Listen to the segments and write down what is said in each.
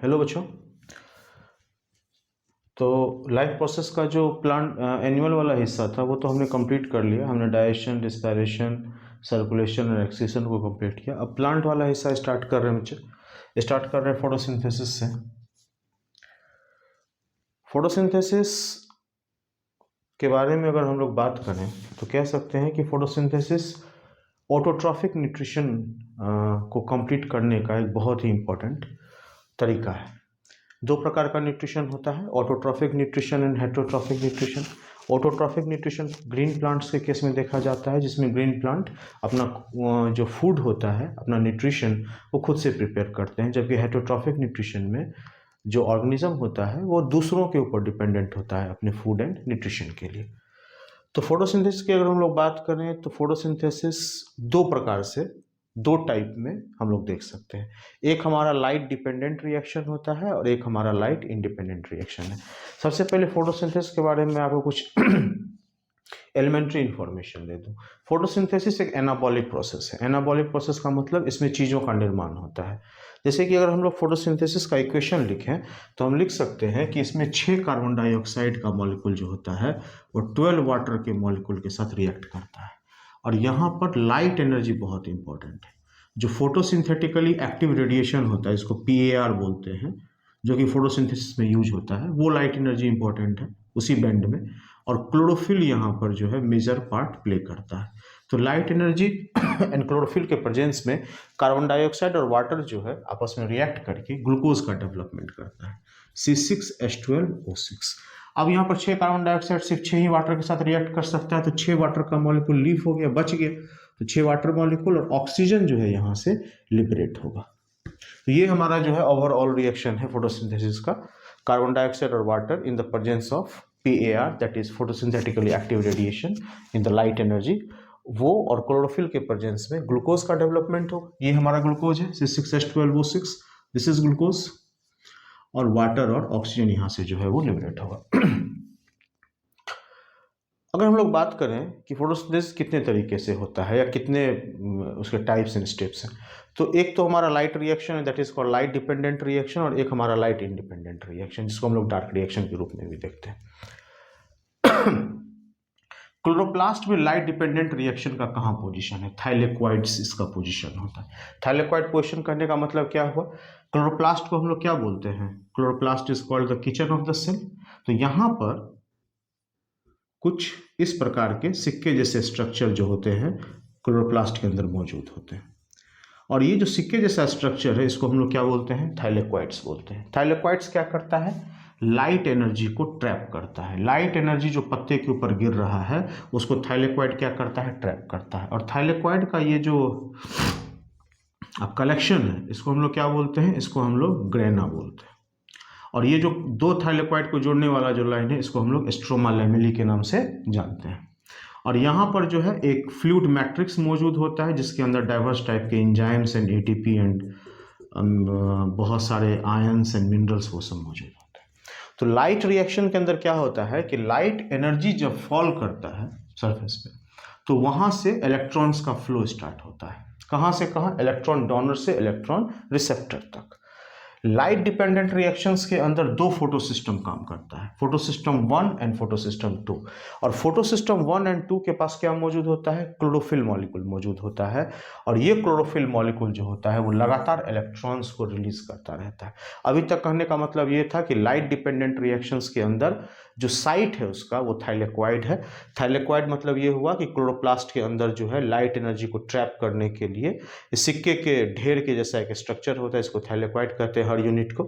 Hello बच्चों। तो life process का जो प्लांट एनिमल वाला हिस्सा था वो तो हमने कंप्लीट कर लिया। हमने डाइजेशन, रिस्पायरेशन, सर्कुलेशन और एक्सक्रीशन को कंप्लीट किया। अब प्लांट वाला हिस्सा स्टार्ट कर रहे हैं बच्चे। स्टार्ट कर रहे हैं फोटोसिंथेसिस से। फोटोसिंथेसिस के बारे में अगर हम लोग बात करें तो कह सकते हैं कि फोटोसिंथेसिस ऑटोट्रॉफिक न्यूट्रिशन को कंप्लीट करने का एक बहुत ही इम्पोर्टेंट तरीका है। दो प्रकार का न्यूट्रिशन होता है, autotrophic nutrition and heterotrophic nutrition. Autotrophic nutrition green plants के केस में देखा जाता है, जिसमें ग्रीन प्लांट अपना जो फूड होता है, अपना न्यूट्रिशन वो खुद से प्रिपेयर करते हैं। जबकि हेटेरोट्रॉफिक न्यूट्रिशन में जो ऑर्गेनिज्म होता है वो दूसरों के ऊपर डिपेंडेंट होता है अपने फूड एंड न्यूट्रिशन के लिए। तो फोटोसिंथेसिस की अगर हम लोग बात करें तो फोटोसिंथेसिस दो प्रकार से, दो टाइप में हम लोग देख सकते हैं। एक हमारा लाइट डिपेंडेंट रिएक्शन होता है और एक हमारा लाइट इंडिपेंडेंट रिएक्शन है। सबसे पहले फोटोसिंथेसिस के बारे में आपको कुछ एलिमेंट्री इंफॉर्मेशन दे दूं। फोटोसिंथेसिस एक एनाबॉलिक प्रोसेस है। एनाबॉलिक प्रोसेस का मतलब इसमें चीज़ों का निर्माण होता है। जैसे कि अगर हम लोग फोटोसिंथेसिस का इक्वेशन लिखें तो हम लिख सकते हैं कि इसमें 6 कार्बन डाइऑक्साइड का मॉलिक्यूल जो होता है वो 12 वाटर के मॉलिक्यूल के साथ रिएक्ट करता है। और यहाँ पर लाइट एनर्जी बहुत इंपॉर्टेंट है। जो फोटोसिंथेटिकली एक्टिव रेडिएशन होता है, इसको PAR बोलते हैं, जो कि फोटोसिंथेसिस में यूज होता है, वो लाइट एनर्जी इंपॉर्टेंट है उसी बैंड में। और क्लोरोफिल यहाँ पर जो है मेजर पार्ट प्ले करता है। तो लाइट एनर्जी एंड क्लोरोफिल के प्रेजेंस में कार्बन डाइऑक्साइड और वाटर जो है आपस में रिएक्ट करके ग्लूकोज का डेवलपमेंट करता है, C6H12O6। अब यहाँ पर 6 कार्बन डाइऑक्साइड सिर्फ 6 ही वाटर के साथ रिएक्ट कर सकता है, तो 6 वाटर का मॉलिक्यूल लीव हो गया, बच गया। तो 6 वाटर मॉलिक्यूल और ऑक्सीजन जो है यहाँ से लिबरेट होगा। तो ये हमारा जो है ओवरऑल रिएक्शन है फोटोसिंथेसिस का। कार्बन डाइऑक्साइड और water in the presence of PAR, that is photosynthetically active radiation in the light energy, वो और क्लोरोफिल के प्रेजेंस में ग्लूकोज का डेवलपमेंट होगा। ये हमारा ग्लूकोज है, C6H12O6, दिस इज ग्लूकोज। और वाटर और ऑक्सीजन यहाँ से जो है वो लिबरेट होगा। अगर हम लोग बात करें कि फोटोसिंथेसिस कितने तरीके से होता है या कितने उसके टाइप्स एंड स्टेप्स हैं, तो एक तो हमारा लाइट रिएक्शन है, that is called light dependent reaction, और एक हमारा लाइट इंडिपेंडेंट रिएक्शन, जिसको हम लोग डार्क रिएक्शन के रूप में भी देखते हैं। क्लोरोप्लास्ट में लाइट डिपेंडेंट रिएक्शन का कहाँ पोजीशन है? थाइलेक्वाइड्स इसका पोजीशन होता है। थाइलेक्वाइड पोजीशन करने का मतलब क्या हुआ? क्लोरोप्लास्ट को हम लोग क्या बोलते हैं? Chloroplast is called the kitchen of the cell. तो यहाँ पर कुछ इस प्रकार के सिक्के जैसे स्ट्रक्चर जो होते हैं क्लोरोप्लास्ट के अंदर मौजूद होते हैं। और ये जो सिक्के जैसा स्ट्रक्चर है इसको हम लोग क्या बोलते हैं? थाइलेक्वाइड्स बोलते हैं। थाइलेक्वाइड्स क्या करता है? लाइट एनर्जी को ट्रैप करता है। लाइट एनर्जी जो पत्ते के ऊपर गिर रहा है उसको थाइलेक्वाइड क्या करता है? ट्रैप करता है। और थाइलेक्वाइड का ये जो कलेक्शन है इसको हम लोग क्या बोलते हैं? इसको हम लोग ग्रेना बोलते हैं। और ये जो दो थाइलेक्वाइड को जोड़ने वाला जो लाइन है इसको हम लोग स्ट्रोमा लैमेली के नाम से जानते हैं। और यहाँ पर जो है एक फ्लूइड मैट्रिक्स मौजूद होता है जिसके अंदर डाइवर्स टाइप के एंजाइम्स एंड ATP एंड बहुत सारे आयंस एंड मिनरल्स वो सब मौजूद होते हैं। तो लाइट रिएक्शन के अंदर क्या होता है कि लाइट एनर्जी जब फॉल करता है सरफेस पे तो वहाँ से इलेक्ट्रॉन्स का फ्लो स्टार्ट होता है। कहाँ से कहाँ? इलेक्ट्रॉन डोनर से इलेक्ट्रॉन रिसेप्टर तक। लाइट डिपेंडेंट रिएक्शंस के अंदर दो फोटो सिस्टम काम करता है, photo system 1 and photo system 2। और फोटो सिस्टम 1 एंड 2 के पास क्या मौजूद होता है? क्लोरोफिल मॉलिक्यूल मौजूद होता है। और ये क्लोरोफिल मॉलिक्यूल जो होता है वो लगातार इलेक्ट्रॉन्स को रिलीज करता रहता है। अभी तक कहने का मतलब ये था कि लाइट डिपेंडेंट रिएक्शंस के अंदर जो साइट है उसका वो थाइलेक्वाइड है। थाइलेक्वाइड मतलब ये हुआ कि क्लोरोप्लास्ट के अंदर जो है लाइट एनर्जी को ट्रैप करने के लिए सिक्के के ढेर के जैसा एक स्ट्रक्चर होता है, इसको थाइलेक्वाइड कहते हैं हर यूनिट को।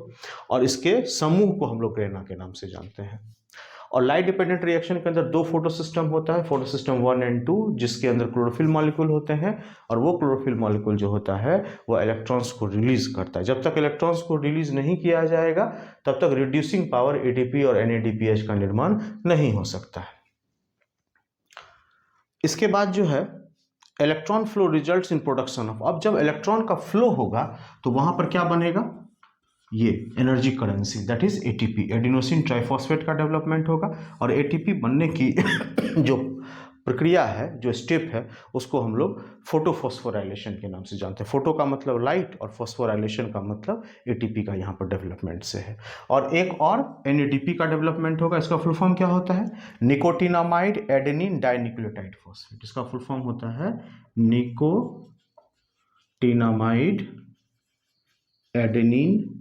और इसके समूह को हम लोग ग्रेना के नाम से जानते हैं। और लाइट डिपेंडेंट रिएक्शन के अंदर दो फोटो सिस्टम होता है, फोटो सिस्टम 1 एंड 2, जिसके अंदर क्लोरोफिल मॉलिक्यूल होते हैं। और वो क्लोरोफिल मॉलिक्यूल जो होता है वो इलेक्ट्रॉन्स को रिलीज करता है। जब तक इलेक्ट्रॉन्स को रिलीज नहीं किया जाएगा तब तक रिड्यूसिंग पावर ATP और NADPH का निर्माण नहीं हो सकता है। इसके बाद जो है electron flow results in production of. अब जब इलेक्ट्रॉन का फ्लो होगा तो वहां पर क्या बनेगा? ये energy currency, that is ATP, adenosine triphosphate का डेवलपमेंट होगा। और ATP बनने की जो प्रक्रिया है, जो स्टेप है, उसको हम लोग फोटोफॉस्फोराइलेशन के नाम से जानते हैं। फोटो का मतलब लाइट और फॉस्फोराइलेशन का मतलब एटीपी का यहाँ पर डेवलपमेंट से है। और एक और एनएडीपी का डेवलपमेंट होगा। इसका फुल फॉर्म क्या होता है? Nicotinamide adenine dinucleotide phosphate. इसका फुल फॉर्म होता है निकोटिनामाइड एडेनिन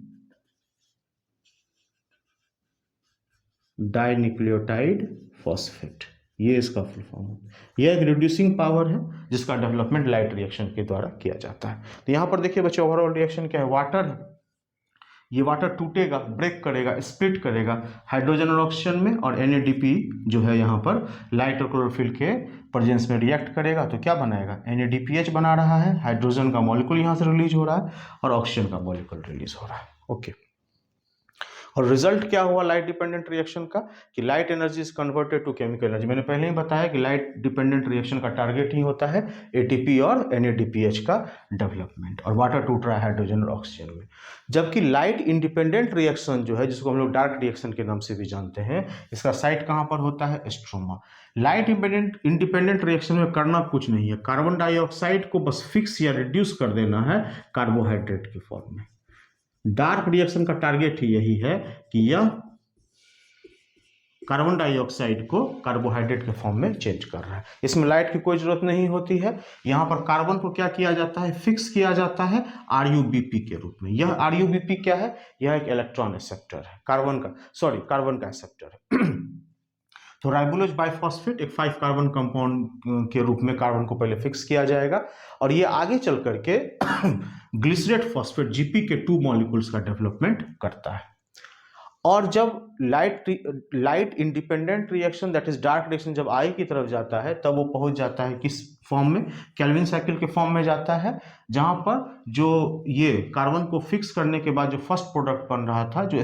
डाइन्यूक्लियोटाइड फॉस्फेट, ये इसका फुल फॉर्म है। यह एक रिड्यूसिंग पावर है जिसका डेवलपमेंट लाइट रिएक्शन के द्वारा किया जाता है। तो यहाँ पर देखिए बच्चे, ओवरऑल रिएक्शन क्या है? वाटर है, ये वाटर टूटेगा, ब्रेक करेगा, स्प्लिट करेगा हाइड्रोजन और ऑक्सीजन में, और NADP जो है यहाँ पर लाइट और क्लोरोफिल के प्रेजेंस में रिएक्ट करेगा तो क्या बनाएगा? NADPH बना रहा है, हाइड्रोजन का मॉलिक्यूल यहाँ से रिलीज हो रहा है और ऑक्सीजन का मॉलिक्यूल रिलीज हो रहा है। ओके, और रिजल्ट क्या हुआ लाइट डिपेंडेंट रिएक्शन का? कि light energy is converted to chemical energy. मैंने पहले ही बताया कि लाइट डिपेंडेंट रिएक्शन का टारगेट ही होता है ATP और NADPH का डेवलपमेंट, और वाटर टूट रहा है हाइड्रोजन और ऑक्सीजन में। जबकि लाइट इंडिपेंडेंट रिएक्शन जो है, जिसको हम लोग डार्क रिएक्शन के नाम से भी जानते हैं, इसका साइट कहाँ पर होता है? स्ट्रोमा। लाइट इंडिपेंडेंट रिएक्शन में करना कुछ नहीं है, कार्बन डाइऑक्साइड को बस फिक्स या रिड्यूस कर देना है कार्बोहाइड्रेट के फॉर्म में। डार्क रिएक्शन का टारगेट ही यही है कि यह कार्बन डाइऑक्साइड को कार्बोहाइड्रेट के फॉर्म में चेंज कर रहा है। इसमें लाइट की कोई जरूरत नहीं होती है। यहां पर कार्बन को क्या किया जाता है? फिक्स किया जाता है RuBp के रूप में। यह RuBp क्या है? यह एक इलेक्ट्रॉन एक्सेप्टर है, कार्बन का एक्सेप्टर है। तो राइबोलोज बाइफॉस्फेट एक 5 कार्बन कंपाउंड के रूप में कार्बन को पहले फिक्स किया जाएगा, और ये आगे चल करके ग्लिसरेट फॉस्फेट GP के 2 मॉलिक्यूल्स का डेवलपमेंट करता है। और जब light independent reaction, that is dark reaction, जब आई की तरफ जाता है तब वो पहुंच जाता है किस फॉर्म में? केल्विन साइकिल के फॉर्म में जाता है, जहां पर जो ये कार्बन को फिक्स करने के बाद जो फर्स्ट प्रोडक्ट बन रहा था, जो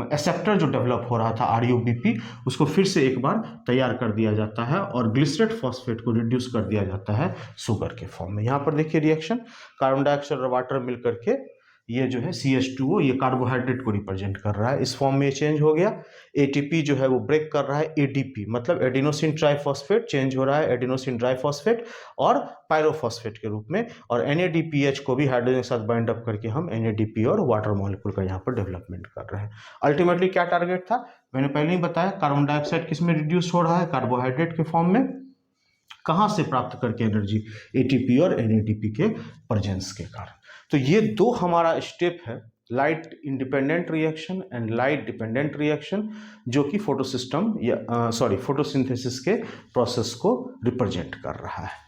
एक्सेप्टर जो डेवलप हो रहा था RuBp, उसको फिर से एक बार तैयार कर दिया जाता है और ग्लिसरेट फॉस्फेट को रिड्यूस कर दिया जाता है शुगर के फॉर्म में। यहाँ पर देखिए रिएक्शन, कार्बन डाइऑक्साइड और वाटर मिल करके ये जो है CH2O, ये कार्बोहाइड्रेट को रिप्रेजेंट कर रहा है, इस फॉर्म में चेंज हो गया। ATP जो है वो ब्रेक कर रहा है ADP, मतलब एडिनोसिन ट्राइफॉस्फेट, चेंज हो रहा है एडिनोसिन ट्राइफॉस्फेट और पायरोफॉस्फेट के रूप में, और NADPH को भी हाइड्रोजन के साथ बाइंड अप करके हम NADP और वाटर मॉलिक्यूल का यहाँ पर डेवलपमेंट कर रहे हैं। अल्टीमेटली क्या टारगेट था? मैंने पहले ही बताया, कार्बन डाइऑक्साइड किस में रिड्यूस हो रहा है? कार्बोहाइड्रेट के फॉर्म में। कहाँ से प्राप्त करके एनर्जी? ATP और NADP के प्रेजेंस के कारण। तो ये दो हमारा स्टेप है, light independent reaction and light dependent reaction, जो कि फोटोसिंथेसिस के प्रोसेस को रिप्रेजेंट कर रहा है।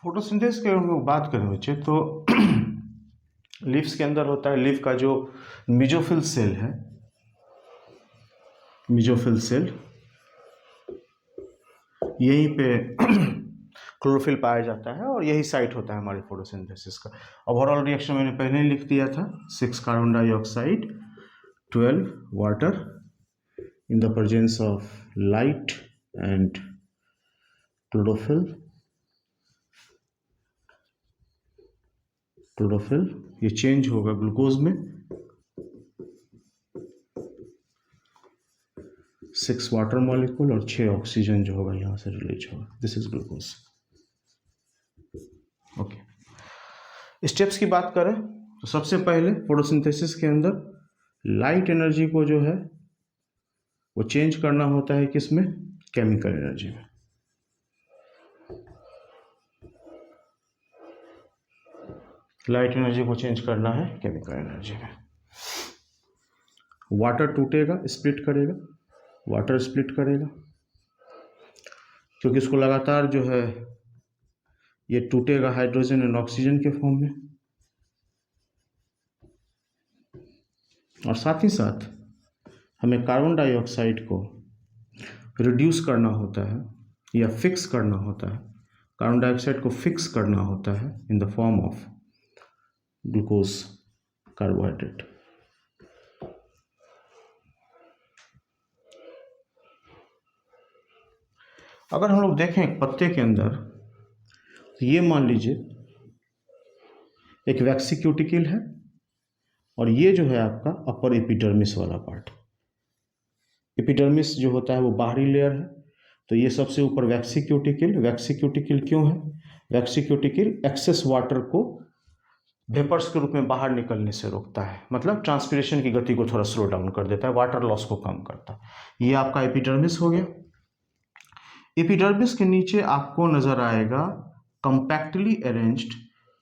फोटोसिंथेसिस की हम लोग बात करें बच्चे, तो लीव्स के अंदर होता है, लीफ का जो मेसोफिल सेल है, मेसोफिल सेल, यहीं पे क्लोरोफिल पाया जाता है और यही साइट होता है हमारी फोटोसिंथेसिस का। ओवरऑल रिएक्शन मैंने पहले ही लिख दिया था, 6 carbon dioxide, 12 water in the presence of light and chlorophyll, ये चेंज होगा ग्लूकोज में, 6 वाटर मॉलिक्यूल और 6 ऑक्सीजन जो होगा यहाँ से रिलीज होगा, this is glucose. Okay, steps की बात करें तो सबसे पहले फोटोसिंथेसिस के अंदर लाइट एनर्जी को जो है वो चेंज करना होता है किसमें, केमिकल एनर्जी में। लाइट एनर्जी को चेंज करना है केमिकल एनर्जी में। वाटर टूटेगा, स्प्लिट करेगा, वाटर स्प्लिट करेगा, क्योंकि इसको लगातार जो है ये टूटेगा हाइड्रोजन एंड ऑक्सीजन के फॉर्म में। और साथ ही साथ हमें कार्बन डाइऑक्साइड को रिड्यूस करना होता है या फिक्स करना होता है, कार्बन डाइऑक्साइड को फिक्स करना होता है in the form of glucose carbohydrate. अगर हम लोग देखें एक पत्ते के अंदर, तो ये मान लीजिए एक वैक्सीक्यूटिकल है और ये जो है आपका अपर एपिडर्मिस वाला पार्ट। एपिडर्मिस जो होता है वो बाहरी लेयर है, तो ये सबसे ऊपर वैक्सीक्यूटिकल। वैक्सीक्यूटिकल क्यों है? वैक्सीक्यूटिकल एक्सेस वाटर को वेपर्स के रूप में बाहर निकलने से रोकता है, मतलब ट्रांसपिरेशन की गति को थोड़ा स्लो डाउन कर देता है, वाटर लॉस को कम करता है। ये आपका एपिडर्मिस हो गया। एपिडर्मिस के नीचे आपको नजर आएगा कंपैक्टली अरेंज्ड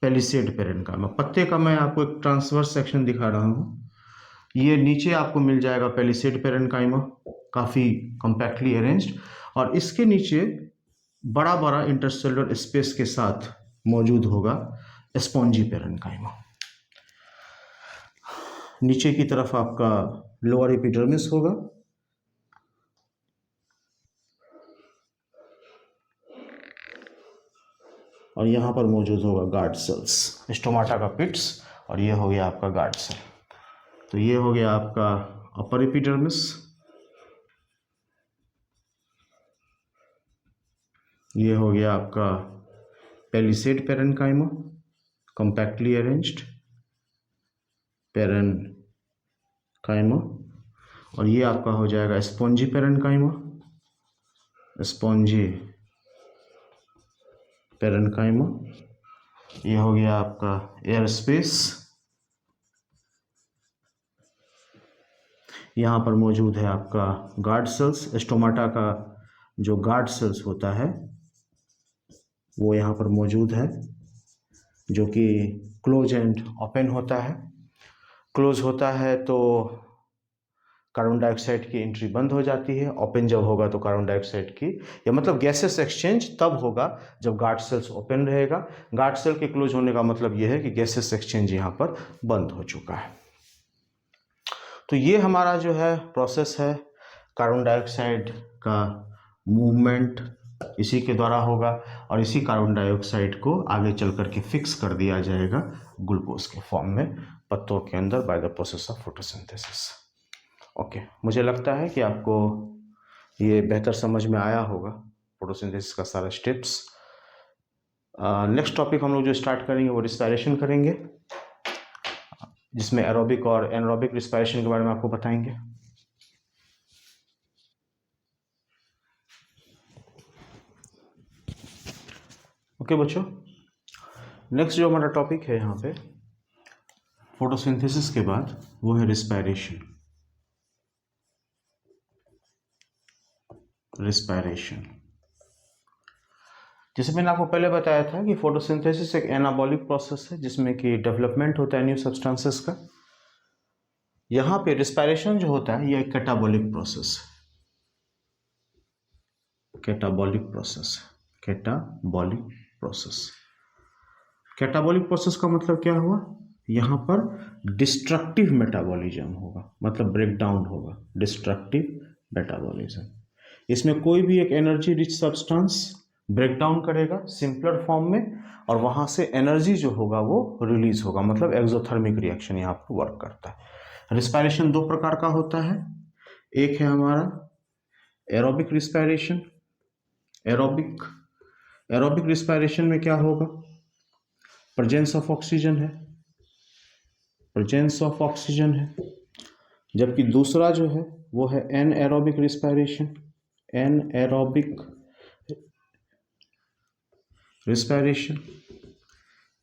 पेलिसेड पेरेन्काइमा। पत्ते का मैं आपको एक ट्रांसवर्स सेक्शन दिखा रहा हूँ। ये नीचे आपको मिल जाएगा पेलिसेड पेरेन्काइमा, काफ़ी कंपैक्टली अरेंज्ड, और इसके नीचे बड़ा बड़ा इंटरसेलुलर स्पेस के साथ मौजूद होगा स्पॉन्जी पेरेन्काइमा। नीचे की तरफ आपका लोअर एपिडर्मिस होगा, और यहाँ पर मौजूद होगा गार्ड सेल्स, स्टोमाटा का पिट्स, और ये हो गया आपका गार्ड सेल। तो ये हो गया आपका अपर एपिडर्मिस, ये हो गया आपका palisade parenchyma, compactly arranged parenchyma, और ये आपका हो जाएगा स्पॉन्जी पेरेन्काइमा, स्पॉन्जी पेरेन्काइमा। ये हो गया आपका एयर स्पेस, यहाँ पर मौजूद है आपका गार्ड सेल्स। स्टोमाटा का जो गार्ड सेल्स होता है वो यहाँ पर मौजूद है, जो कि क्लोज एंड ओपन होता है। क्लोज होता है तो कार्बन डाइऑक्साइड की एंट्री बंद हो जाती है, ओपन जब होगा तो कार्बन डाइऑक्साइड की, या मतलब गैसेस एक्सचेंज तब होगा जब गार्ड सेल्स ओपन रहेगा। गार्ड सेल के क्लोज होने का मतलब यह है कि गैसेस एक्सचेंज यहाँ पर बंद हो चुका है। तो ये हमारा जो है प्रोसेस है, कार्बन डाइऑक्साइड का मूवमेंट इसी के द्वारा होगा, और इसी कार्बन डाइऑक्साइड को आगे चल करके फिक्स कर दिया जाएगा ग्लूकोज के फॉर्म में पत्तों के अंदर by the process of photosynthesis. Okay, मुझे लगता है कि आपको ये बेहतर समझ में आया होगा फोटोसिंथेसिस का सारा स्टेप्स। नेक्स्ट टॉपिक हम लोग जो स्टार्ट करेंगे वो रिस्पायरेशन करेंगे, जिसमें एरोबिक और एनारोबिक रिस्पायरेशन के बारे में आपको बताएंगे। ओके बच्चों, नेक्स्ट जो हमारा टॉपिक है यहाँ पे फोटोसिंथेसिस के बाद वो है रिस्पायरेशन। रिस्पायरेशन, जैसे मैंने आपको पहले बताया था कि फोटोसिंथेसिस एक एनाबॉलिक प्रोसेस है जिसमें कि डेवलपमेंट होता है न्यू सब्सटेंसेस का। यहाँ पे रिस्पायरेशन जो होता है ये एक कैटाबॉलिक प्रोसेस है। Catabolic process, catabolic process. Catabolic process का मतलब क्या हुआ? यहाँ पर डिस्ट्रक्टिव मेटाबॉलिज्म होगा, मतलब ब्रेकडाउन होगा, डिस्ट्रक्टिव मेटाबॉलिज्म। इसमें कोई भी एक एनर्जी रिच सब्सटेंस ब्रेकडाउन करेगा सिंपलर फॉर्म में, और वहाँ से एनर्जी जो होगा वो रिलीज होगा, मतलब एक्सोथर्मिक रिएक्शन यहाँ पर वर्क करता है। रिस्पायरेशन दो प्रकार का होता है, एक है हमारा एरोबिक रिस्पायरेशन। एरोबिक रिस्पायरेशन में क्या होगा? प्रेजेंस ऑफ ऑक्सीजन है, प्रेजेंस ऑफ ऑक्सीजन है। जबकि दूसरा जो है वो है anaerobic respiration. Anaerobic respiration,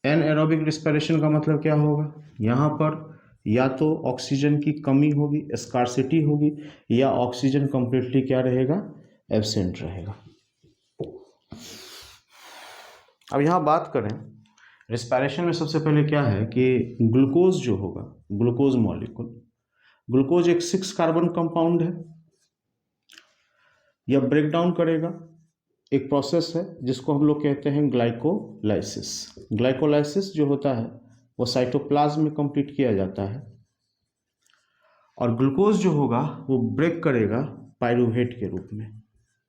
anaerobic respiration का मतलब क्या होगा? यहाँ पर या तो ऑक्सीजन की कमी होगी, स्कार्सिटी होगी, या ऑक्सीजन कंप्लीटली क्या रहेगा, एब्सेंट रहेगा। अब यहाँ बात करें रिस्पायरेशन में, सबसे पहले क्या है कि ग्लूकोज जो होगा, ग्लूकोज मॉलिक्यूल, ग्लूकोज एक 6 कार्बन कंपाउंड है। यह ब्रेक डाउन करेगा, एक प्रोसेस है जिसको हम लोग कहते हैं ग्लाइकोलाइसिस। ग्लाइकोलाइसिस जो होता है वो साइटोप्लाज्म में कंप्लीट किया जाता है, और ग्लूकोज जो होगा वो ब्रेक करेगा पायरूवेट के रूप में,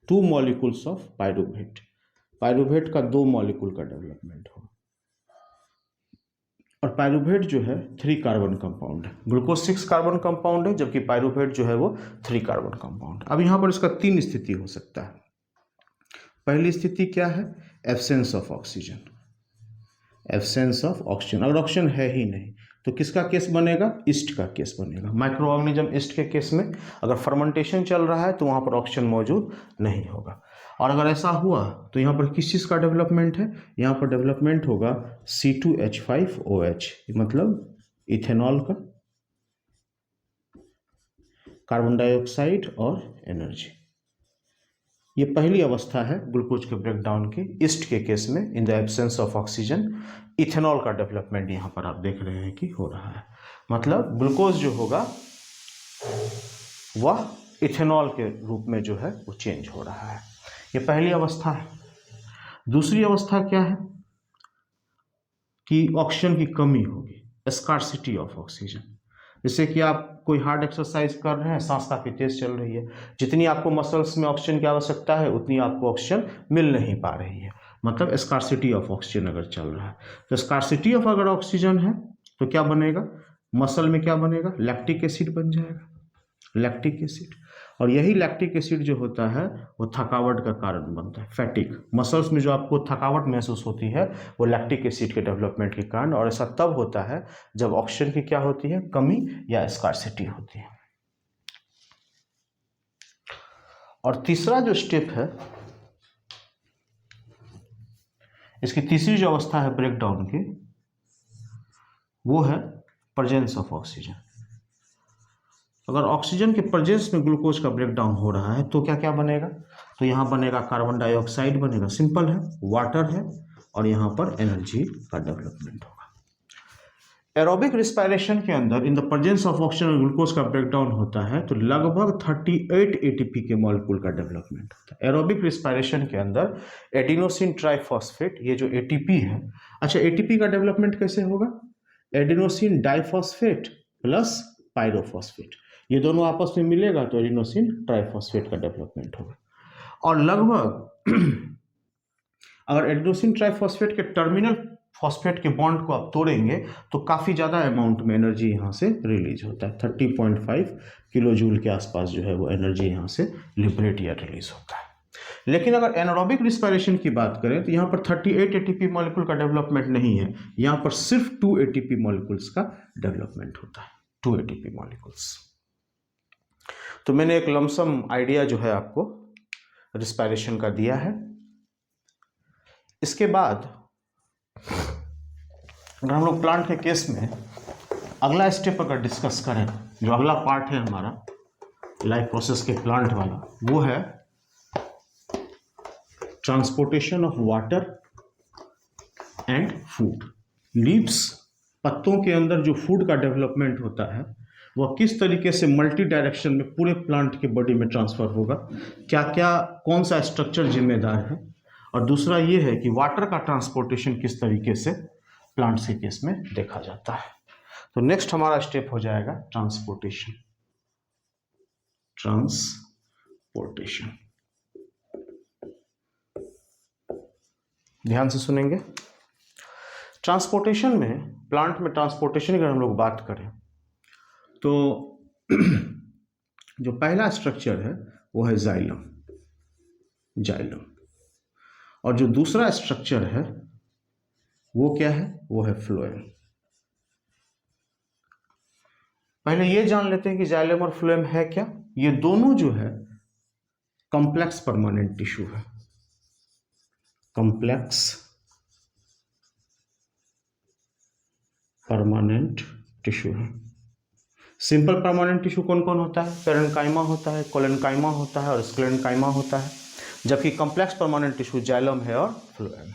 2 मॉलिक्यूल्स ऑफ पायरूवेट। पायरूवेट का 2 मॉलिक्यूल का डेवलपमेंट होगा, और पायरूवेट जो है 3 कार्बन कंपाउंड है। ग्लूकोज 6 कार्बन कंपाउंड है, जबकि पायरूवेट जो है वो 3 कार्बन कंपाउंड। अब यहाँ पर इसका 3 स्थिति हो सकता है। पहली स्थिति क्या है, absence of oxygen. Absence of oxygen, अगर ऑक्सीजन है ही नहीं तो किसका केस बनेगा, ईस्ट का केस बनेगा। माइक्रो ऑर्गेनिज्म ईस्ट के केस में अगर फर्मेंटेशन चल रहा है तो वहाँ पर ऑक्सीजन मौजूद नहीं होगा। और अगर ऐसा हुआ तो यहाँ पर किस चीज़ का डेवलपमेंट है, यहाँ पर डेवलपमेंट होगा C2H5OH, मतलब इथेनॉल का, कार्बन डाइऑक्साइड और एनर्जी। ये पहली अवस्था है ग्लूकोज के ब्रेकडाउन की। ईस्ट के केस में in the absence of oxygen ethanol का डेवलपमेंट यहाँ पर आप देख रहे हैं कि हो रहा है, मतलब ग्लूकोज जो होगा वह इथेनॉल के रूप में जो है वो चेंज हो रहा है। ये पहली अवस्था है। दूसरी अवस्था क्या है कि ऑक्सीजन की कमी होगी, स्कार्सिटी ऑफ ऑक्सीजन। जैसे कि आप कोई हार्ड एक्सरसाइज कर रहे हैं, सांस काफी तेज चल रही है, जितनी आपको मसल्स में ऑक्सीजन की आवश्यकता है उतनी आपको ऑक्सीजन मिल नहीं पा रही है, मतलब स्कार्सिटी ऑफ ऑक्सीजन अगर चल रहा है। तो स्कार्सिटी ऑफ अगर ऑक्सीजन है तो क्या बनेगा, मसल में क्या बनेगा, लैक्टिक एसिड बन जाएगा, लैक्टिक एसिड। और यही लैक्टिक एसिड जो होता है वो थकावट का कारण बनता है, फैटिक। मसल्स में जो आपको थकावट महसूस होती है वो लैक्टिक एसिड के डेवलपमेंट के कारण, और ऐसा तब होता है जब ऑक्सीजन की क्या होती है, कमी या स्कार्सिटी होती है। और तीसरा जो स्टेप है, इसकी तीसरी जो अवस्था है ब्रेकडाउन की, वो है प्रेजेंस ऑफ ऑक्सीजन। अगर ऑक्सीजन के प्रेजेंस में ग्लूकोज का ब्रेकडाउन हो रहा है तो क्या क्या बनेगा, तो यहाँ बनेगा कार्बन डाइऑक्साइड बनेगा, सिंपल है, वाटर है, और यहाँ पर एनर्जी का डेवलपमेंट होगा। एरोबिक रिस्पायरेशन के अंदर in the presence of oxygen और ग्लूकोज का ब्रेकडाउन होता है तो लगभग 38 एटीपी के मॉलिक्यूल का डेवलपमेंट होता है। एरोबिक रिस्पायरेशन के अंदर एडिनोसिन ट्राइफॉस्फेट, ये जो एटीपी है, अच्छा एटीपी का डेवलपमेंट कैसे होगा, एडिनोसिन डाइफॉस्फेट प्लस पायरोफॉस्फेट, ये दोनों आपस में मिलेगा तो एडिनोसिन ट्राइफॉस्फेट का डेवलपमेंट होगा। और लगभग अगर एडिनोसिन ट्राइफॉस्फेट के टर्मिनल फॉस्फेट के बॉन्ड को आप तोड़ेंगे तो काफ़ी ज़्यादा अमाउंट में एनर्जी यहाँ से रिलीज होता है, 30.5 किलो जूल के आसपास जो है वो एनर्जी यहाँ से लिबरेट या रिलीज होता है। लेकिन अगर एनारोबिक रिस्पायरेशन की बात करें तो यहाँ पर 38 एटीपी मॉलिक्यूल का डेवलपमेंट नहीं है, यहाँ पर सिर्फ 2 एटीपी मॉलिक्यूल्स का डेवलपमेंट होता है, 2 एटीपी मॉलिक्यूल्स। तो मैंने एक लमसम आइडिया जो है आपको रिस्पायरेशन का दिया है। इसके बाद अगर हम लोग प्लांट के केस में अगला स्टेप अगर डिस्कस करें, जो अगला पार्ट है हमारा लाइफ प्रोसेस के प्लांट वाला, वो है transportation of water and food. Leaves, पत्तों के अंदर जो फूड का डेवलपमेंट होता है वह किस तरीके से मल्टी डायरेक्शन में पूरे प्लांट की बॉडी में ट्रांसफर होगा, क्या क्या कौन सा स्ट्रक्चर जिम्मेदार है, और दूसरा ये है कि वाटर का ट्रांसपोर्टेशन किस तरीके से प्लांट्स के केस में देखा जाता है। तो नेक्स्ट हमारा स्टेप हो जाएगा ट्रांसपोर्टेशन। ट्रांसपोर्टेशन, ध्यान से सुनेंगे। ट्रांसपोर्टेशन में, प्लांट में ट्रांसपोर्टेशन की अगर हम लोग बात करें तो जो पहला स्ट्रक्चर है वो है जाइलम, जाइलम, और जो दूसरा स्ट्रक्चर है वो क्या है, वो है फ्लोएम। पहले ये जान लेते हैं कि जाइलम और फ्लोएम है क्या। ये दोनों जो है कॉम्प्लेक्स परमानेंट टिश्यू है, कॉम्प्लेक्स परमानेंट टिश्यू है। सिंपल परमानेंट टिश्यू कौन कौन होता है? पेरेन्काइमा होता है, कोलेनकाइमा होता है और स्क्लेरेन्काइमा होता है, जबकि कॉम्प्लेक्स परमानेंट टिश्यू जाइलम है और फ्लोएम।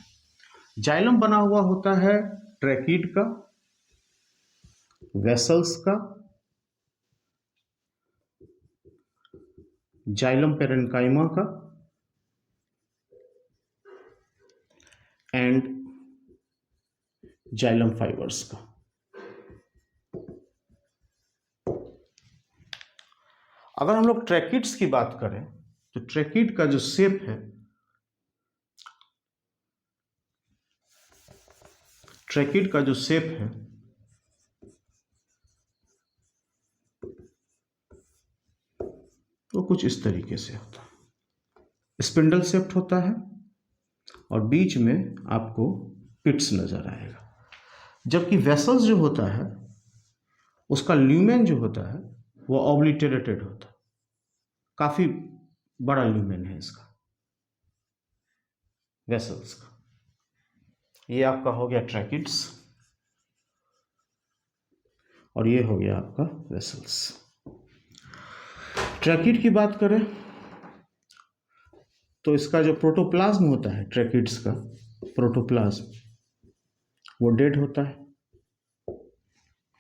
जाइलम बना हुआ होता है ट्रैकीड का, वेसल्स का, जाइलम पेरेन्काइमा का एंड जाइलम फाइबर्स का। अगर हम लोग ट्रैकिड्स की बात करें तो ट्रैकिड का जो शेप है, ट्रैकिड का जो शेप है वो कुछ इस तरीके से होता है। स्पिंडल शेप्ड होता है और बीच में आपको पिट्स नजर आएगा, जबकि वेसल्स जो होता है उसका ल्यूमेन जो होता है वो ऑब्लिटेरेटेड होता है, काफी बड़ा ल्यूमेन है इसका वेसल्स का। ये आपका हो गया ट्रैकिड्स और ये हो गया आपका वेसल्स। ट्रैकिड की बात करें तो इसका जो प्रोटोप्लाज्म होता है ट्रैकिड्स का, प्रोटोप्लाज्म वो डेड होता है,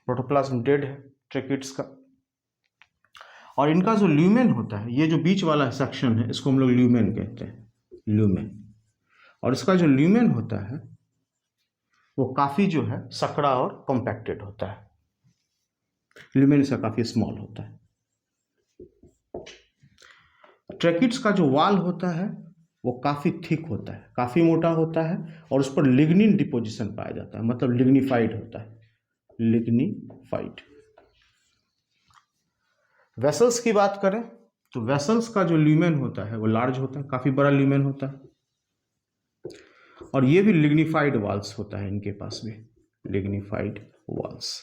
प्रोटोप्लाज्म डेड है ट्रैकिड्स का। और इनका जो ल्यूमेन होता है, ये जो बीच वाला सेक्शन है इसको हम लोग ल्यूमेन कहते हैं, ल्यूमेन। और इसका जो ल्यूमेन होता है वो काफी जो है सकड़ा और कॉम्पैक्टेड होता है, ल्यूमेन इसका काफी स्मॉल होता है। ट्रैकिड्स का जो वाल होता है वो काफी थिक होता है, काफी मोटा होता है और उस पर लिग्निन डिपोजिशन पाया जाता है, मतलब लिग्निफाइड होता है, लिग्निफाइड। वेसल्स की बात करें तो वेसल्स का जो ल्यूमेन होता है वो लार्ज होता है, काफी बड़ा ल्यूमेन होता है और ये भी लिग्निफाइड वाल्स होता है इनके पास भी, लिग्निफाइड वाल्स।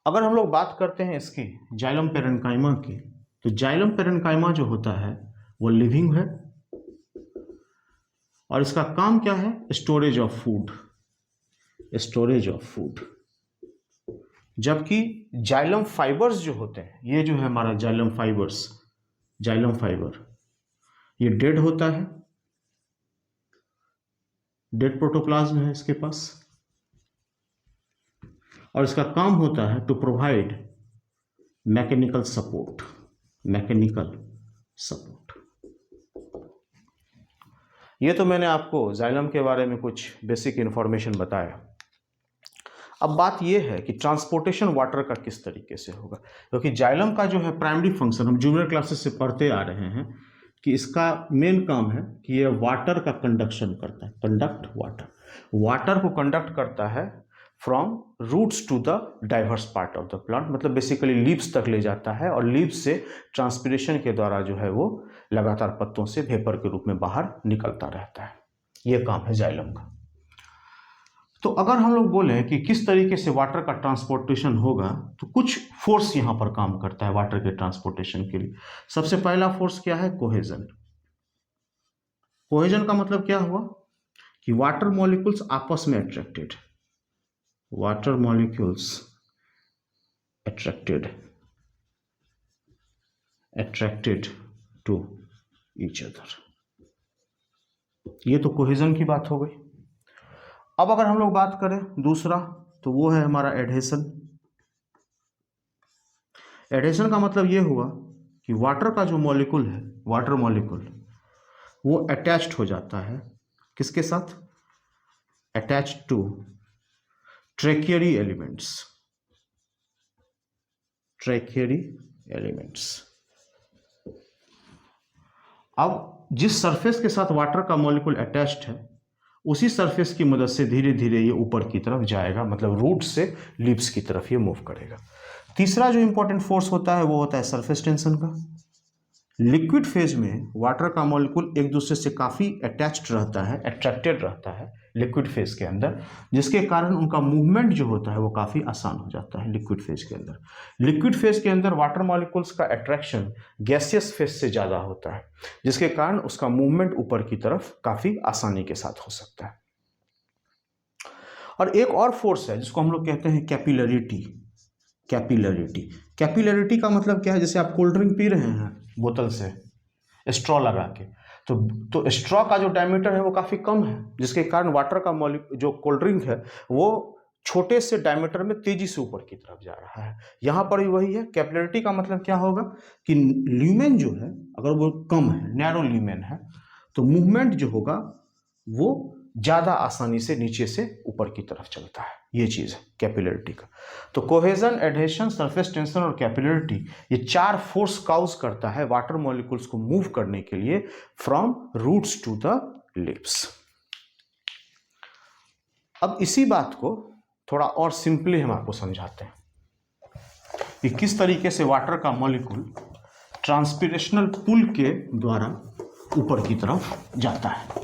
अगर हम लोग बात करते हैं इसकी जाइलम पेरेन्काइमा की, तो जाइलम पेरेन्काइमा जो होता है वो लिविंग है और इसका काम क्या है? Storage of food, storage of food. जबकि जाइलम फाइबर्स जो होते हैं, ये जो है हमारा जाइलम फाइबर्स, जाइलम फाइबर ये डेड होता है, डेड प्रोटोप्लाज्म है इसके पास और इसका काम होता है to provide mechanical support, mechanical support. ये तो मैंने आपको जाइलम के बारे में कुछ बेसिक इंफॉर्मेशन बताया। अब बात यह है कि ट्रांसपोर्टेशन वाटर का किस तरीके से होगा, क्योंकि जाइलम का जो है प्राइमरी फंक्शन हम जूनियर क्लासेस से पढ़ते आ रहे हैं कि इसका मेन काम है कि ये वाटर का कंडक्शन करता है, कंडक्ट वाटर, वाटर को कंडक्ट करता है from roots to the diverse part of the plant, मतलब बेसिकली लीव्स तक ले जाता है और लीव्स से ट्रांसपिरेशन के द्वारा जो है वो लगातार पत्तों से वेपर के रूप में बाहर निकलता रहता है। ये काम है जाइलम का। तो अगर हम लोग बोलें कि किस तरीके से वाटर का ट्रांसपोर्टेशन होगा, तो कुछ फोर्स यहां पर काम करता है वाटर के ट्रांसपोर्टेशन के लिए। सबसे पहला फोर्स क्या है? कोहेजन। कोहेजन का मतलब क्या हुआ कि वाटर मॉलिक्यूल्स आपस में attracted, water molecules attracted to each other. ये तो कोहेजन की बात हो गई। अब अगर हम लोग बात करें दूसरा, तो वो है हमारा एडहेशन। एडहेशन का मतलब ये हुआ कि वाटर का जो मॉलिक्यूल है, वाटर मॉलिक्यूल वो अटैच्ड हो जाता है किसके साथ? Attached to tracheary elements, tracheary elements. अब जिस सरफेस के साथ वाटर का मॉलिक्यूल अटैच्ड है उसी सरफेस की मदद से धीरे धीरे ये ऊपर की तरफ जाएगा, मतलब रूट से लीव्स की तरफ ये मूव करेगा। तीसरा जो इंपॉर्टेंट फोर्स होता है वो होता है सरफेस टेंशन का। लिक्विड फेज में वाटर का मॉलिक्यूल एक दूसरे से काफ़ी अटैच्ड रहता है, अट्रैक्टेड रहता है लिक्विड फेज के अंदर, जिसके कारण उनका मूवमेंट जो होता है वो काफ़ी आसान हो जाता है लिक्विड फेज के अंदर। लिक्विड फेज के अंदर वाटर मॉलिक्यूल्स का अट्रैक्शन गैसियस फेज से ज़्यादा होता है, जिसके कारण उसका मूवमेंट ऊपर की तरफ काफ़ी आसानी के साथ हो सकता है। और एक और फोर्स है जिसको हम लोग कहते हैं कैपिलरिटी। कैपिलरिटी, कैपिलरिटी का मतलब क्या है? जैसे आप कोल्ड ड्रिंक पी रहे हैं बोतल से स्ट्रॉ लगा के, तो स्ट्रॉ का जो डायमीटर है वो काफ़ी कम है, जिसके कारण वाटर का जो कोल्ड ड्रिंक है वो छोटे से डायमीटर में तेजी से ऊपर की तरफ जा रहा है। यहाँ पर भी वही है। कैपिलरिटी का मतलब क्या होगा कि ल्यूमेन जो है अगर वो कम है, नैरो ल्यूमेन है, तो मूवमेंट जो होगा वो ज़्यादा आसानी से नीचे से ऊपर की तरफ चलता है। ये चीज़ है कैपिलरिटी का। तो कोहेजन, एडहेशन, सरफेस टेंशन और कैपिलरिटी, ये 4 फोर्स काउज करता है वाटर मॉलिक्यूल्स को मूव करने के लिए from roots to the lips. अब इसी बात को थोड़ा और सिंपली हम आपको समझाते हैं कि किस तरीके से वाटर का मॉलिक्यूल ट्रांसपिरेशनल पुल के द्वारा ऊपर की तरफ जाता है।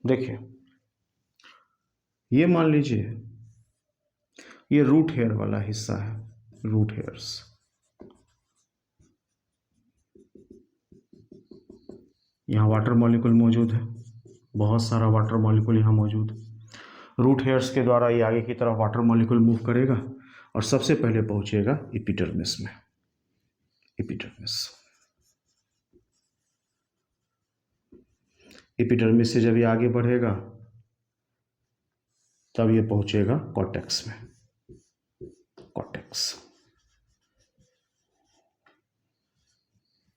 देखिए, ये मान लीजिए ये रूट हेयर वाला हिस्सा है, रूट हेयर्स। यहाँ वाटर मॉलिक्यूल मौजूद है, बहुत सारा वाटर मॉलिक्यूल यहाँ मौजूद है। रूट हेयर्स के द्वारा ये आगे की तरफ वाटर मॉलिक्यूल मूव करेगा और सबसे पहले पहुंचेगा एपिडर्मिस में। एपिडर्मिस से जब ये आगे बढ़ेगा तब ये पहुंचेगा कॉर्टेक्स में।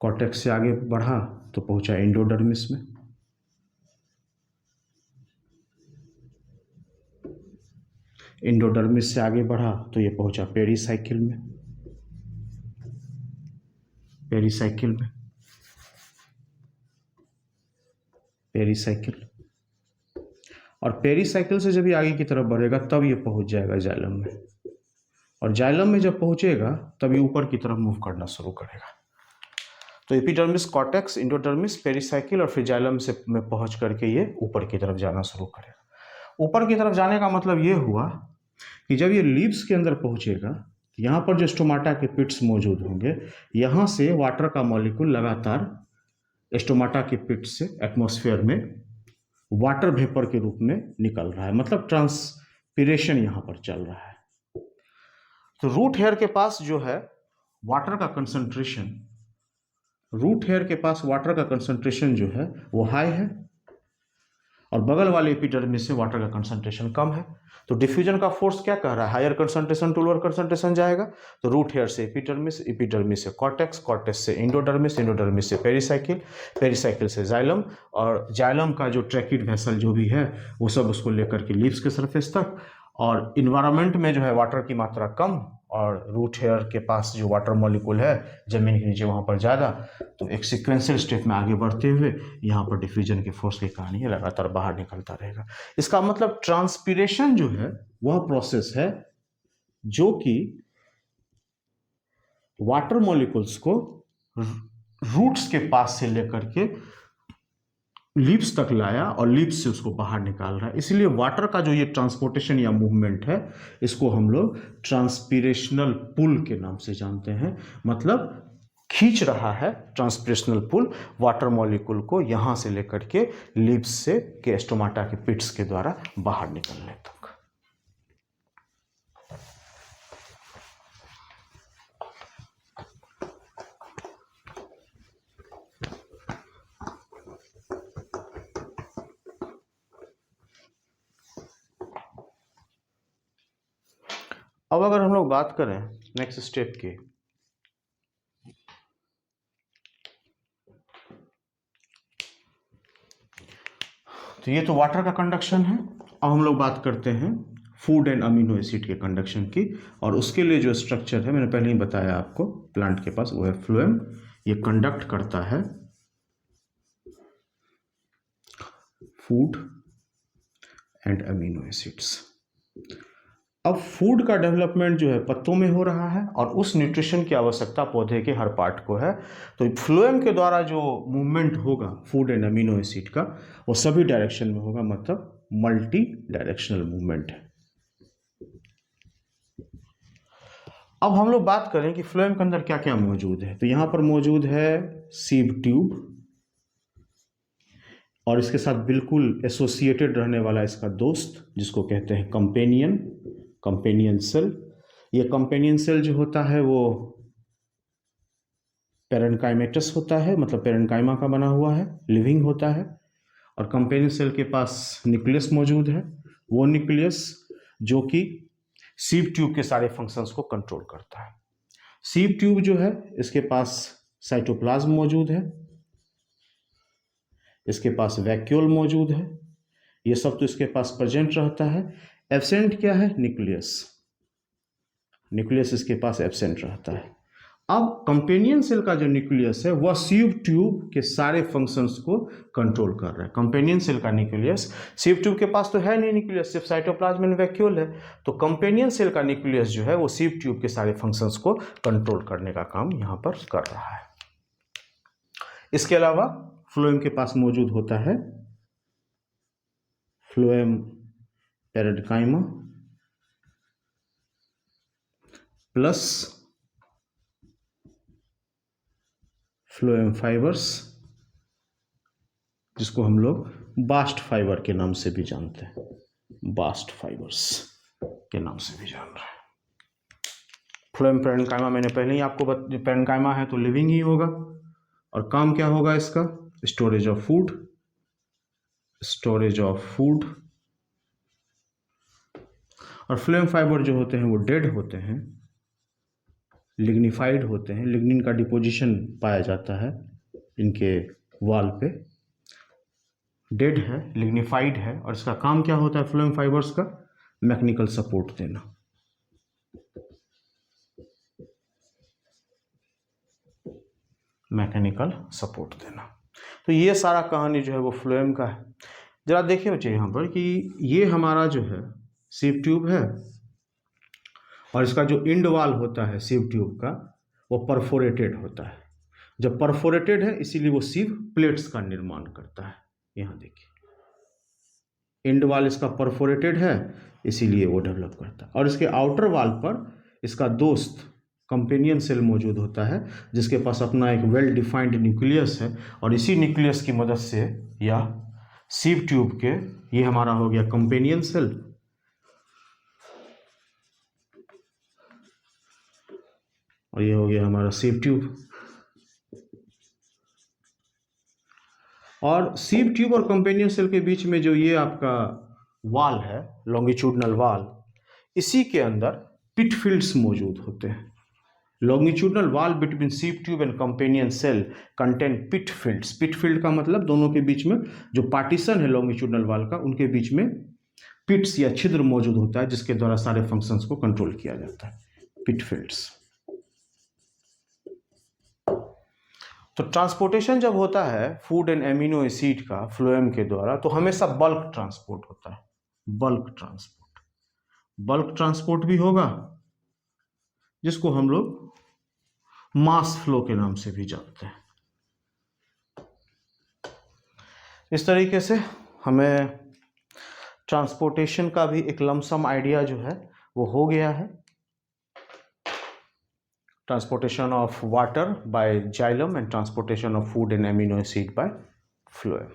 कॉर्टेक्स से आगे बढ़ा तो पहुंचा एंडोडर्मिस में। एंडोडर्मिस से आगे बढ़ा तो ये पहुंचा पेरीसाइकिल में। और पेरीसाइकिल से जब ये आगे की तरफ बढ़ेगा तब ये पहुंच जाएगा जाइलम में। और जाइलम में जब पहुंचेगा तब ये ऊपर की तरफ मूव करना शुरू करेगा। तो एपिडर्मिस, कॉर्टेक्स, एंडोडर्मिस, पेरीसाइकिल और फिर जाइलम से में पहुंच करके ये ऊपर की तरफ जाना शुरू करेगा। ऊपर की तरफ जाने का मतलब ये हुआ कि जब ये लीव्स के अंदर पहुंचेगा, यहाँ पर जो स्टोमाटा के पिट्स मौजूद होंगे, यहाँ से वाटर का मॉलिक्यूल लगातार स्टोमाटा के पिट से एटमॉस्फेयर में वाटर वेपर के रूप में निकल रहा है, मतलब ट्रांसपिरेशन यहाँ पर चल रहा है। तो रूट हेयर के पास जो है वाटर का कंसंट्रेशन, जो है वो हाई है और बगल वाले एपिडर्मिस से वाटर का कंसंट्रेशन कम है। तो डिफ्यूजन का फोर्स क्या कह रहा है? Higher concentration to lower concentration जाएगा। तो रूट हेयर से एपिडर्मिस, एपिडर्मिस से कॉर्टेक्स, कॉर्टेक्स से एंडोडर्मिस, एंडोडर्मिस से पेरीसाइकिल, पेरीसाइकिल से जाइलम, और जाइलम का जो ट्रैकिड वेसल जो भी है वो सब उसको लेकर के लीव्स के सरफेस तक। और इन्वायरमेंट में जो है वाटर की मात्रा कम और रूट हेयर के पास जो वाटर मॉलिक्यूल है जमीन के नीचे वहाँ पर ज़्यादा, तो एक सीक्वेंशियल स्टेप में आगे बढ़ते हुए यहाँ पर डिफ्यूजन के फोर्स के कारण ये लगातार बाहर निकलता रहेगा। इसका मतलब ट्रांसपिरेशन जो है वह प्रोसेस है जो कि वाटर मॉलिक्यूल्स को रूट्स के पास से लेकर के लिप्स तक लाया और लिप्स से उसको बाहर निकाल रहा है। इसलिए वाटर का जो ये ट्रांसपोर्टेशन या मूवमेंट है इसको हम लोग ट्रांसपिरेशनल पुल के नाम से जानते हैं। मतलब खींच रहा है ट्रांसपिरेशनल पुल वाटर मॉलिक्यूल को यहाँ से लेकर के लिप्स से के स्टोमाटा के पिट्स के द्वारा बाहर निकलने तक। अब अगर हम लोग बात करें नेक्स्ट स्टेप की, तो ये तो वाटर का कंडक्शन है। अब हम लोग बात करते हैं फूड एंड अमीनो एसिड के कंडक्शन की, और उसके लिए जो स्ट्रक्चर है मैंने पहले ही बताया आपको प्लांट के पास, वो है फ्लोएम। ये कंडक्ट करता है फूड एंड अमीनो एसिड्स। अब फूड का डेवलपमेंट जो है पत्तों में हो रहा है और उस न्यूट्रिशन की आवश्यकता पौधे के हर पार्ट को है। तो फ्लोएम के द्वारा जो मूवमेंट होगा फूड एंड अमीनो एसिड का वो सभी डायरेक्शन में होगा, मतलब मल्टी डायरेक्शनल मूवमेंट है। अब हम लोग बात करें कि फ्लोएम के अंदर क्या क्या मौजूद है। तो यहाँ पर मौजूद है सीव ट्यूब और इसके साथ बिल्कुल एसोसिएटेड रहने वाला इसका दोस्त जिसको कहते हैं कंपेनियन सेल। ये कंपेनियन सेल जो होता है वो पेरेन्काइमेटस होता है, मतलब पेरेन्काइमा का बना हुआ है, लिविंग होता है। और कंपेनियन सेल के पास न्यूक्लियस मौजूद है, वो न्यूक्लियस जो कि सीव ट्यूब के सारे फंक्शंस को कंट्रोल करता है। सीव ट्यूब जो है इसके पास साइटोप्लाज्म मौजूद है, इसके पास वैक्यूल मौजूद है, ये सब तो इसके पास प्रेजेंट रहता है। एब्सेंट क्या है? न्यूक्लियस इसके पास एब्सेंट रहता है। अब कंपेनियन सेल का जो न्यूक्लियस है वह सीव ट्यूब के सारे फंक्शंस को कंट्रोल कर रहा है। कंपेनियन सेल का न्यूक्लियस, सीव ट्यूब के पास तो है नहीं न्यूक्लियस, सिर्फ साइटोप्लाज्म एंड वैक्यूल है। तो कंपेनियन सेल का न्यूक्लियस जो है वो सीव ट्यूब के सारे फंक्शंस को कंट्रोल करने का काम यहाँ पर कर रहा है। इसके अलावा फ्लोएम के पास मौजूद होता है phloem parenchyma plus phloem fibres, जिसको हम लोग बास्ट फाइबर के नाम से भी जानते हैं, बास्ट फाइबर्स के नाम से भी जान रहे हैं। फ्लोएम पेरेन्काइमा मैंने पहले ही आपको पेरेन्काइमा है तो लिविंग ही होगा और काम क्या होगा इसका? Storage of food. और फ्लोएम फाइबर जो होते हैं वो डेड होते हैं, लिग्निफाइड होते हैं, लिग्निन का डिपोजिशन पाया जाता है इनके वाल पे, डेड है, लिग्निफाइड है। और इसका काम क्या होता है फ्लोएम फाइबर्स का? मैकेनिकल सपोर्ट देना। मैकेनिकल सपोर्ट देना। तो ये सारा कहानी जो है वो फ्लोएम का है। जरा देखिए बच्चे यहाँ पर कि ये हमारा जो है सीव ट्यूब है और इसका जो इंड वाल होता है सीव ट्यूब का वो परफोरेटेड होता है। जब परफोरेटेड है इसीलिए वो सीव प्लेट्स का निर्माण करता है। यहाँ देखिए इंड वाल इसका परफोरेटेड है इसीलिए वो डेवलप करता है। और इसके आउटर वाल पर इसका दोस्त कंपेनियन सेल मौजूद होता है जिसके पास अपना एक वेल डिफाइंड न्यूक्लियस है और इसी न्यूक्लियस की मदद से या सीव ट्यूब के, ये हमारा हो गया कंपेनियन सेल, और ये हो गया हमारा सीव ट्यूब। और सीव ट्यूब और कंपेनियन सेल के बीच में जो ये आपका वाल है, लॉन्गिट्यूडनल वाल, इसी के अंदर पिट फील्ड्स मौजूद होते हैं। Longitudinal wall between sieve tube and companion cell contain pit fields. Pit field का मतलब दोनों के बीच में जो पार्टीशन है लॉन्गिट्यूडनल वाल का, उनके बीच में पिट्स या छिद्र मौजूद होता है जिसके द्वारा सारे फंक्शंस को कंट्रोल किया जाता है, पिट फील्ड्स। तो ट्रांसपोर्टेशन जब होता है फूड एंड एमिनो एसिड का फ्लोएम के द्वारा तो हमेशा बल्क ट्रांसपोर्ट होता है। बल्क ट्रांसपोर्ट भी होगा जिसको हम लोग मास फ्लो के नाम से भी जानते हैं। इस तरीके से हमें ट्रांसपोर्टेशन का भी एक लमसम आइडिया जो है वो हो गया है। Transportation of water bye xylem and transportation of food and amino acid by phloem.